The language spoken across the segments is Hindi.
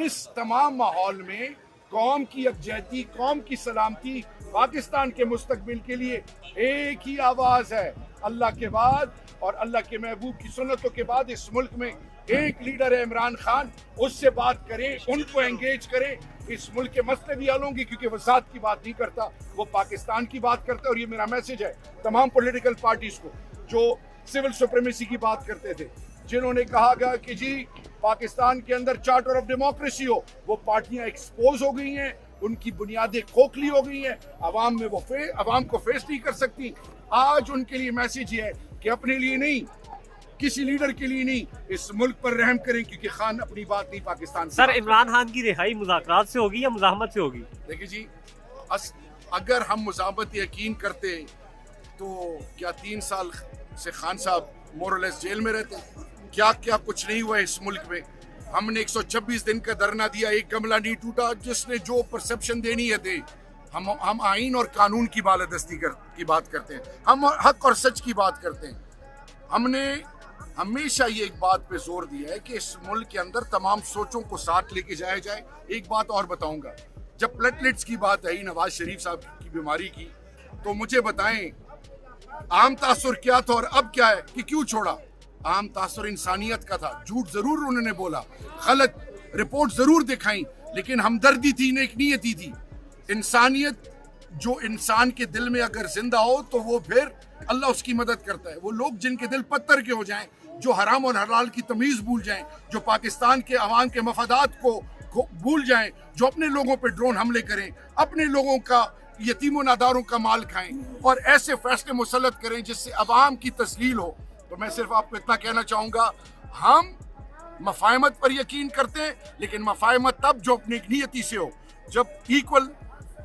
इस तमाम माहौल में कौम की यकजहती, कौम की सलामती, पाकिस्तान के मुस्तकबिल के लिए एक ही आवाज है। अल्लाह के बाद और अल्लाह के महबूब की सुन्नतों के बाद इस मुल्क में एक लीडर है इमरान खान, उससे बात करें, उनको एंगेज करें। इस मुल्क के मसले भी हल होंगे, क्योंकि वसात की बात नहीं करता, वो पाकिस्तान की बात करता है। और ये मेरा मैसेज है तमाम पॉलिटिकल पार्टीज को जो सिविल सुप्रीमेसी की बात करते थे, जिन्होंने कहा गया कि जी पाकिस्तान के अंदर चार्टर ऑफ डेमोक्रेसी हो, वो पार्टियां एक्सपोज हो गई हैं, उनकी बुनियादें खोखली हो गई हैं, अवाम में वो अवाम को फेस नहीं कर सकती। आज उनके लिए मैसेज ये है कि अपने लिए नहीं, किसी लीडर के लिए नहीं, इस मुल्क पर रहम करें, क्योंकि खान अपनी बात नहीं पाकिस्तान से। सर, इमरान खान की रिहाई मुज़ाकरात से होगी या मुज़ाहमत से होगी? देखिए जी, अगर हम मुज़ाहमत यकीन करते तो क्या 3 साल से खान साहब मोरलेस जेल में रहते? क्या क्या कुछ नहीं हुआ इस मुल्क में। हमने 126 दिन का धरना दिया, एक गमला नहीं टूटा। जिसने जो परसेप्शन देनी है दे। हम आइन और कानून की बालादस्ती की बात करते हैं, हम हक और सच की बात करते हैं। हमने हमेशा ये एक बात पे जोर दिया है कि इस मुल्क के अंदर तमाम सोचों को साथ लेके जाया जाए। एक बात और बताऊंगा, जब प्लेटलेट्स की बात आई नवाज शरीफ साहब की बीमारी की, तो मुझे बताएं आम तासुर क्या था और अब क्या है कि क्यों छोड़ा? आम तासुर इंसानियत का था। झूठ जरूर उन्होंने बोला, गलत रिपोर्ट जरूर दिखाई, लेकिन हमदर्दी थी, नेक नियति थी। इंसानियत जो इंसान के दिल में अगर जिंदा हो तो वो फिर अल्लाह उसकी मदद करता है। वो लोग जिनके दिल पत्थर के हो जाएं, जो हराम और हलाल की तमीज भूल जाएं, जो पाकिस्तान के अवाम के मफादात को भूल जाएं, जो अपने लोगों पे ड्रोन हमले करें, अपने लोगों का, यतीमों नादारों का माल खाएं और ऐसे फैसले मुसल्लत करें जिससे अवाम की तस्लील हो। तो मैं सिर्फ आपको इतना कहना चाहूंगा, हम मफाहमत पर यकीन करते हैं, लेकिन मफाहमत तब जो अपनी नियति से हो, जब इक्वल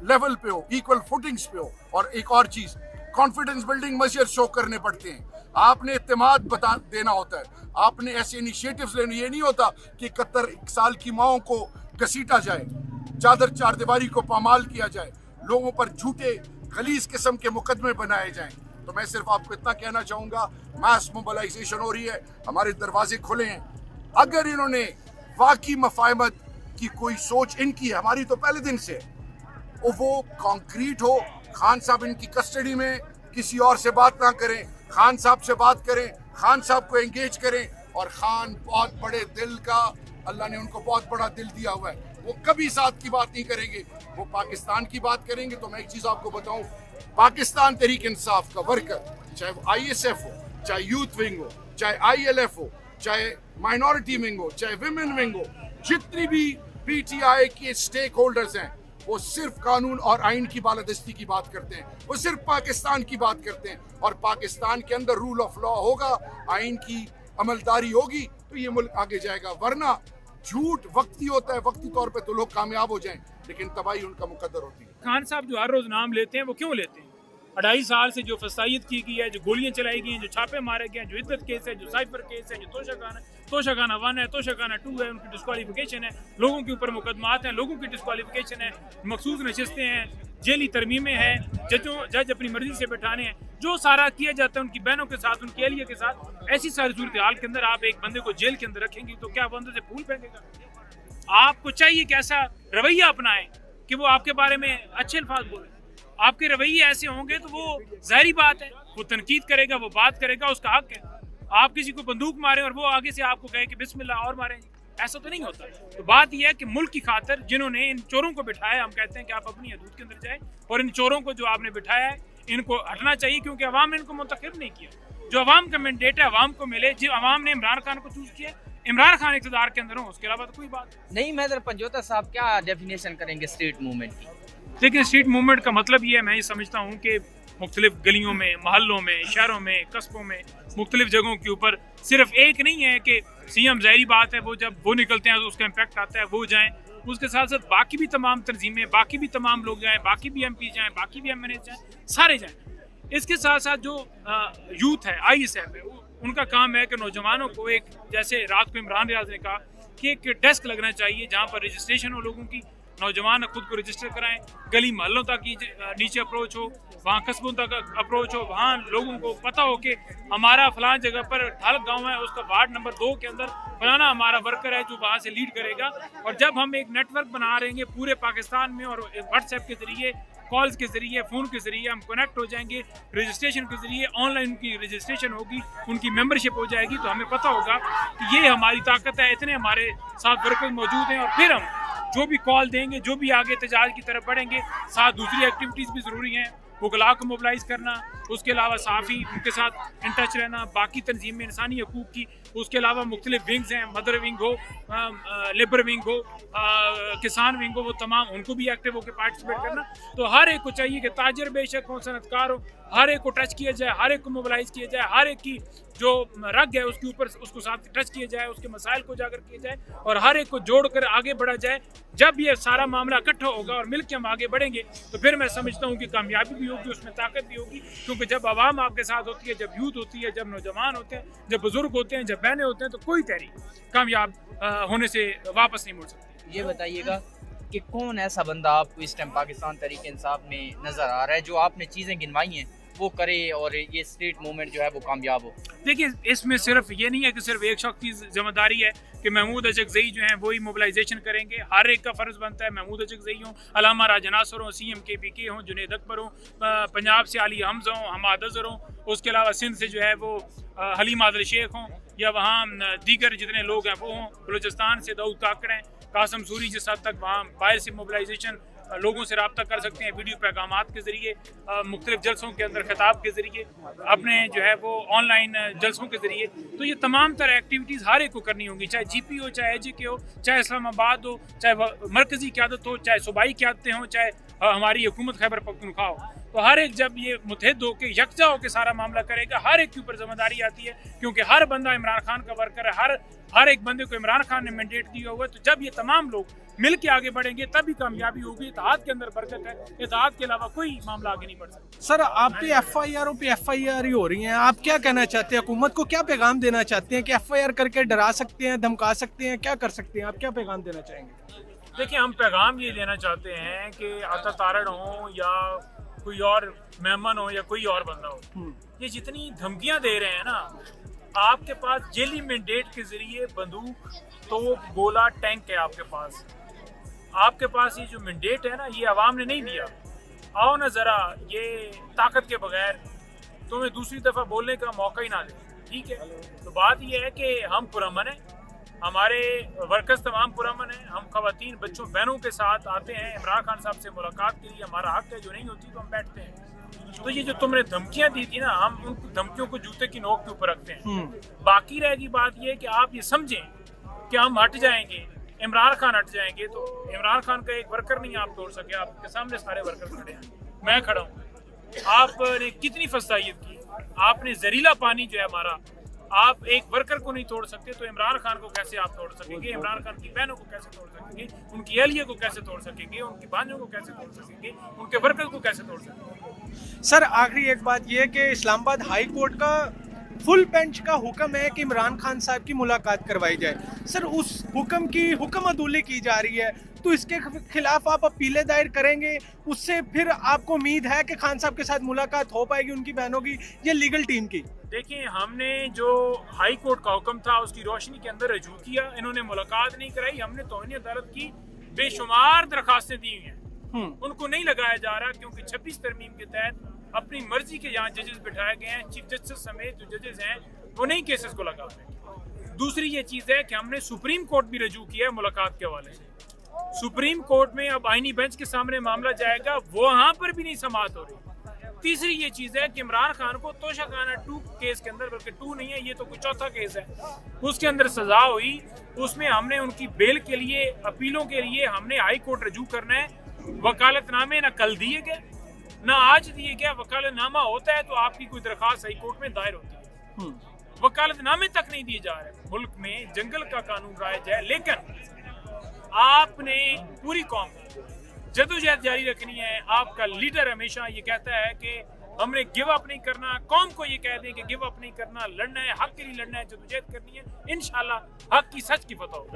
लेवल पे हो, इक्वल फुटिंग्स पे हो। और एक और चीज, कॉन्फिडेंस बिल्डिंग मेजर शो करने पड़ते हैं। आपने इत्तेमाद बता देना होता है, आपने ऐसे इनिशिएटिव्स लेने। ये नहीं होता कि 71 साल की माओं को घसीटा जाए, चादर चारदीवारी को पामाल किया जाए, लोगों पर झूठे खलीस किस्म के मुकदमे बनाए जाएं। तो मैं सिर्फ आपको इतना कहना चाहूंगा, मास मोबिलाइजेशन हो रही है, हमारे दरवाजे खुले हैं। अगर इन्होंने वाकई मफाहमत की कोई सोच इनकी है, हमारी तो पहले दिन से है, और वो कॉन्क्रीट हो। खान साहब इनकी कस्टडी में, किसी और से बात ना करें, खान साहब से बात करें, खान साहब को एंगेज करें। और खान बहुत बड़े दिल का, अल्लाह ने उनको बहुत बड़ा दिल दिया हुआ है। वो कभी साथ की बात नहीं करेंगे, वो पाकिस्तान की बात करेंगे। तो मैं एक चीज आपको बताऊं, पाकिस्तान तहरीक इंसाफ का वर्कर, चाहे वो ISF हो, चाहे यूथ विंग हो, चाहे ILF हो, चाहे माइनॉरिटी विंग हो, चाहे विमेन विंग हो, जितनी भी PTI के स्टेक होल्डर्स हैं, वो सिर्फ कानून और आइन की बालादस्ती की बात करते हैं। वो सिर्फ पाकिस्तान की बात करते हैं, और पाकिस्तान के अंदर रूल ऑफ लॉ होगा, आइन की अमलदारी होगी, तो ये मुल्क आगे जाएगा। वरना झूठ वक्ती होता है, वक्ती तौर पे तो लोग कामयाब हो जाएं, लेकिन तबाही उनका मुकद्दर होती है। खान साहब जो हर रोज नाम लेते हैं, वो क्यों लेते हैं? 2.5 साल से जो फसाइयत की गई है, जो गोलियां चलाई गई हैं, जो छापे मारे गए हैं, जो इद्दत केस है, जो साइफर केस है, जो तोशाखाना 1 है, तोशाखाना 2 है, उनकी डिस्क्वालिफिकेशन है, लोगों के ऊपर मुकदमात हैं, लोगों की डिस्क्वालिफिकेशन है, मखसूस नशिस्तें हैं, जेली तरमीमें हैं, जज अपनी मर्जी से बैठाने हैं, जो सारा किया जाता है उनकी बहनों के साथ, उनकी अहलिया के साथ। ऐसी सारी सूरत हाल के अंदर आप एक बंदे को जेल के अंदर रखेंगे तो क्या बंदे से फूल फेंकेगा? आपको चाहिए कि ऐसा रवैया अपनाएं कि वो आपके बारे में अच्छे अल्फाज बोले। आपके रवैये ऐसे होंगे तो वो जाहिर बात है, वो तनकीद करेगा, वो बात करेगा, उसका हक है। आप किसी को बंदूक मारें और वो आगे से आपको कहे कि बिस्मिल्लाह और मारें, ऐसा तो नहीं होता। तो बात यह है कि मुल्क की खातिर जिन्होंने इन चोरों को बिठाया, हम कहते हैं कि आप अपनी हदूद के अंदर जाएं, और इन चोरों को जो आपने बिठाया है इनको हटना चाहिए, क्योंकि अवाम ने इनको मुंतखब नहीं किया। जो अवाम का मैंडेट है अवाम को मिले, जो अवाम ने इमरान खान को चूज किया, इमरान खान इक़्तिदार के अंदर हो, उसके अलावा तो कोई बात नहीं। महदर पंजोता साहब क्या डेफिनेशन करेंगे स्ट्रीट मूवमेंट की? देखिए, स्ट्रीट मूवमेंट का मतलब ये है, मैं ये समझता हूँ कि मुख्तलिफ गलियों में, महल्लों में, शहरों में, कस्बों में, मुख्तलिफ जगहों के ऊपर सिर्फ एक नहीं है कि CM, ज़ाहिरी बात है वो जब वो निकलते हैं तो उसका इम्पैक्ट आता है, वो जाएँ। उसके साथ साथ बाकी भी तमाम तंजीमें, बाकी भी तमाम लोग जाएँ, बाकी भी MP जाएँ, बाकी भी MNA जाएँ, सारे जाएँ। इसके साथ साथ जो यूथ है, ISF है, उनका काम है कि नौजवानों को एक, जैसे रात को इमरान रियाज ने कहा कि एक डेस्क लगना चाहिए जहाँ पर रजिस्ट्रेशन हो लोगों की, नौजवान खुद को रजिस्टर कराएं, गली मोहल्लों तक नीचे अप्रोच हो, वहाँ कस्बों तक अप्रोच हो, वहाँ लोगों को पता हो कि हमारा फलां जगह पर ढाल गांव है, उसका वार्ड नंबर 2 के अंदर फलाना हमारा वर्कर है जो वहाँ से लीड करेगा। और जब हम एक नेटवर्क बना रहे हैं पूरे पाकिस्तान में और व्हाट्सएप के जरिए, कॉल्स के जरिए, फ़ोन के जरिए हम कनेक्ट हो जाएंगे, रजिस्ट्रेशन के जरिए ऑनलाइन उनकी रजिस्ट्रेशन होगी, उनकी मेंबरशिप हो जाएगी, तो हमें पता होगा कि ये हमारी ताकत है, इतने हमारे साथ वर्कर्स मौजूद हैं। और फिर हम जो भी कॉल देंगे, जो भी आगे तजाज की तरफ बढ़ेंगे, साथ दूसरी एक्टिविटीज़ भी ज़रूरी हैं, वकला को मोबिलाइज करना, उसके अलावा साफ़ी उनके साथ इन टच रहना, बाकी तंजीमें इंसानी हकूक़ की, उसके अलावा मुख्तलिफ विंग्स हैं, मदर विंग हो, लेबर विंग हो, किसान विंग हो, वो तमाम उनको भी एक्टिव होकर पार्टिसिपेट करना। तो हर एक को चाहिए कि ताजर बेशक हो, सनतकार हो, हर एक को टच किया जाए, हर एक को मोबिलाइज किया जाए, हर एक की जो रग है उसके ऊपर उसको साथ टच किया जाए, उसके मसाइल को उजागर किया जाए और हर एक को जोड़ कर आगे बढ़ा जाए। जब ये सारा मामला इकट्ठा होगा और मिलकर हम आगे बढ़ेंगे तो फिर मैं समझता हूँ कि कामयाबी भी होगी, उसमें ताकत भी होगी। क्योंकि जब आवाम आपके साथ होती है, जब यूथ होती है, जब नौजवान होते हैं, जब बुजुर्ग होते हैं, जब बहनें होते हैं, तो कोई तहरीक कामयाब होने से वापस नहीं मुड़ सकती। ये बताइएगा कि कौन ऐसा बंदा आपको इस टाइम पाकिस्तान तहरीक इंसाफ में नज़र आ रहा है जो आपने चीज़ें गिनवाई हैं वो करे और ये स्ट्रीट मूवमेंट जो है वो कामयाब हो? देखिए, इसमें सिर्फ ये नहीं है कि सिर्फ एक शख्स की जिम्मेदारी है कि महमूद अचकज़ई जो हैं वही मोबिलाइजेशन करेंगे। हर एक का फ़र्ज़ बनता है, महमूद अचकज़ई हों, अलामा राजा नासर हों, CM KPK हों, जुनेद अकबर हों, पंजाब से अली हमज़ा हों, हमाद अज़हर हों, उसके अलावा सिंध से जो है वो हलीम आदिल शेख हों, या वहाँ दीगर जितने लोग हैं वो हों, बलूचिस्तान से दाऊद काकड़ हैं, कासम सूरी, जिस हद तक वहाँ बाहर से मोबिलाइजेशन लोगों से रब्ता कर सकते हैं वीडियो पैगामात के ज़रिए, मुख्तलिफ जलसों के अंदर खिताब के ज़रिए, अपने जो है वो ऑनलाइन जलसों के ज़रिए। तो ये तमाम तरह एक्टिविटीज़ हर एक को करनी होंगी, चाहे GP हो, चाहे AJK हो, चाहे इस्लामाबाद हो, चाहे मरकज़ी क़यादत हो, चाहे सूबाई क़यादतें हों, चाहे हमारी हुकूमत खैबर पख्तूनख्वा हो। तो हर एक जब ये मुतहद होकर यकजा होकर सारा मामला करेगा, हर एक के ऊपर जिम्मेदारी आती है, क्योंकि हर बंदा इमरान खान का वर्कर है, हर एक बंदे को इमरान खान ने मैंडेट दिया हुआ है। तो जब ये तमाम लोग मिल के आगे बढ़ेंगे तभी कामयाबी होगी। इत्तेहाद के अंदर बरकत है, इत्तेहाद के अलावा कोई मामला आगे नहीं बढ़ सकता। सर, आप पे FIR पे FIR ही हो रही हैं, आप क्या कहना चाहते हैं? हुकूमत को क्या पैगाम देना चाहते हैं कि FIR करके डरा सकते हैं, धमका सकते हैं, क्या कर सकते हैं? आप क्या पैगाम देना चाहेंगे? देखिए, हम पैगाम ये देना चाहते हैं कि आता तारड़ हो या कोई और मेहमान हो या कोई और बंदा हो, ये जितनी धमकियां दे रहे हैं ना, आपके पास जेली मैंडेट के जरिए बंदूक, तोप, गोला, टैंक है आपके पास। आपके पास ये जो मैंडेट है ना, ये आवाम ने नहीं दिया। आओ ना ज़रा, ये ताकत के बगैर तुम्हें दूसरी दफ़ा बोलने का मौका ही ना दे, ठीक है? तो बात ये है कि हम पुरअमन हैं, हमारे वर्कर्स तमाम पुरअमन हैं, हम ख़वातीन बच्चों बहनों के साथ आते हैं इमरान खान साहब से मुलाकात के लिए, हमारा हक है, जो नहीं होती तो हम बैठते हैं। तो ये जो तुमने धमकियां दी थी ना, हम उन धमकियों को जूते की नोक के ऊपर रखते हैं। बाकी रहेगी बात ये कि आप ये समझें कि हम हट जाएंगे, इमरान खान हट जाएंगे, तो इमरान खान का एक वर्कर नहीं आप तोड़ सके। आपके सामने सारे वर्कर खड़े हैं, मैं खड़ा हूँ। आपने कितनी फसाइयत की, आपने जहरीला पानी जो है हमारा, आप एक वर्कर को नहीं तोड़ सकते तो इमरान खान को कैसे आप तोड़ सकेंगे? इमरान खान की बहनों को कैसे तोड़ सकेंगे? उनकी अहलिया को कैसे तोड़ सकेंगे? उनकी भांजों को कैसे तोड़ सकेंगे? उनके वर्कर को कैसे तोड़ सकेंगे? सर, आखिरी एक बात यह है कि इस्लामाबाद हाई कोर्ट का फुल बेंच का हुक्म है कि इमरान खान साहब की मुलाकात करवाई जाए। सर, उस हुक्म की हुक्म अदूली की जा रही है, तो इसके खिलाफ आप अपीलें दायर करेंगे? उससे फिर आपको उम्मीद है कि खान साहब के साथ मुलाकात हो पाएगी उनकी बहनों की या लीगल टीम की? देखिए, हमने जो हाई कोर्ट का हुक्म था उसकी रोशनी के अंदर रजू किया, इन्होंने मुलाकात नहीं कराई। हमने तौहीन अदालत की बेशुमार दरखास्तें दी हैं, उनको नहीं लगाया जा रहा, क्योंकि 26 तरमीम के तहत अपनी मर्जी के यहाँ जजेस बिठाए गए हैं। चीफ जस्टिस समेत जो जजेस हैं वो नहीं केसेस को लगा रहे। दूसरी ये चीज़ है कि हमने सुप्रीम कोर्ट भी रजू किया है मुलाकात के हवाले से। सुप्रीम कोर्ट में अब आईनी बेंच के सामने मामला जाएगा, वहाँ पर भी नहीं समाअत हो रही। तीसरी ये चीज़ है कि इमरान खान को तोशाखाना 2 केस के अंदर, बल्कि 2 नहीं है, ये तो कोई चौथा केस है, उसके अंदर सजा हुई। उसमें हमने उनकी बेल के लिए, अपीलों के लिए हमने हाई कोर्ट रजू करना है। वकालतनामे ना कल दिए गए ना आज दिए गया। वकालतनामा होता है तो आपकी कोई दरखास्त हाई कोर्ट में दायर होती है, वकालतनामे तक नहीं दिए जा रहे। मुल्क में जंगल का कानून राइज है, लेकिन आपने पूरी कौम जदोजहद जारी रखनी है। आपका लीडर हमेशा ये कहता है कि हमने गिव अप नहीं करना। कौम को ये कह दें कि गिव अप नहीं करना, लड़ना है, हक के लिए लड़ना है, जदोजहद करनी है। इंशाल्लाह हक की, सच की फतह होगी।